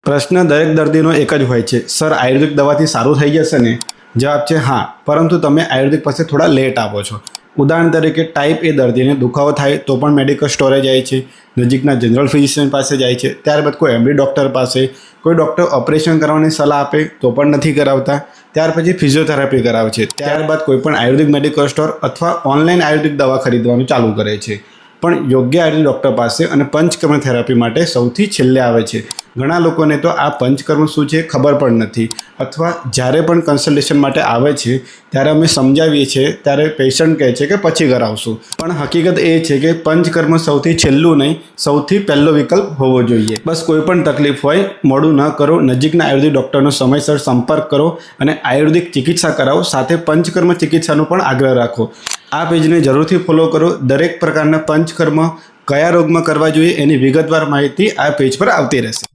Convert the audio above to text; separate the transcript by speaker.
Speaker 1: પ્રશ્ન દરેક દર્દીનો એક જ હોય છે, સર આયુર્વેદિક દવાથી સારું થઈ જશે ને? જવાબ છે હા, પરંતુ તમે આયુર્વેદિક પાસે થોડા લેટ આવો છો. ઉદાહરણ તરીકે ટાઈપ એ દર્દીને દુખાવો થાય તો પણ મેડિકલ સ્ટોરે જાય છે, નજીકના જનરલ ફિઝિશિયન પાસે જાય છે, ત્યારબાદ કોઈ એમડી ડૉક્ટર પાસે, કોઈ ડૉક્ટર ઓપરેશન કરવાની સલાહ આપે તો પણ નથી કરાવતા, ત્યાર પછી ફિઝિયોથેરાપી કરાવે છે, ત્યારબાદ કોઈ પણ આયુર્વેદિક મેડિકલ સ્ટોર અથવા ઓનલાઈન આયુર્વેદિક દવા ખરીદવાનું ચાલુ કરે છે. પણ યોગ્ય આયુર્વેદિક ડૉક્ટર પાસે અને પંચકર્મ થેરાપી માટે સૌથી છેલ્લે આવે છે. ઘણા લોકોને તો આ પંચકર્મ શું છે ખબર પણ નથી, અથવા જ્યારે પણ કન્સલ્ટેશન માટે આવે છે ત્યારે અમે સમજાવીએ છીએ ત્યારે પેશન્ટ કહે છે કે પછી કરાવશું. પણ હકીકત એ છે કે પંચકર્મ સૌથી છેલ્લું નહીં, સૌથી પહેલો વિકલ્પ હોવો જોઈએ. બસ કોઈ પણ તકલીફ હોય મોડું ન કરો, નજીકના આયુર્વેદિક ડૉક્ટરનો સમયસર સંપર્ક કરો અને આયુર્વેદિક ચિકિત્સા કરાવો. સાથે પંચકર્મ ચિકિત્સાનો પણ આગ્રહ રાખો. આ પેજને જરૂરથી ફોલો કરો. દરેક પ્રકારના પંચકર્મ કયા રોગમાં કરવા જોઈએ એની વિગતવાર માહિતી આ પેજ પર આવતી રહેશે.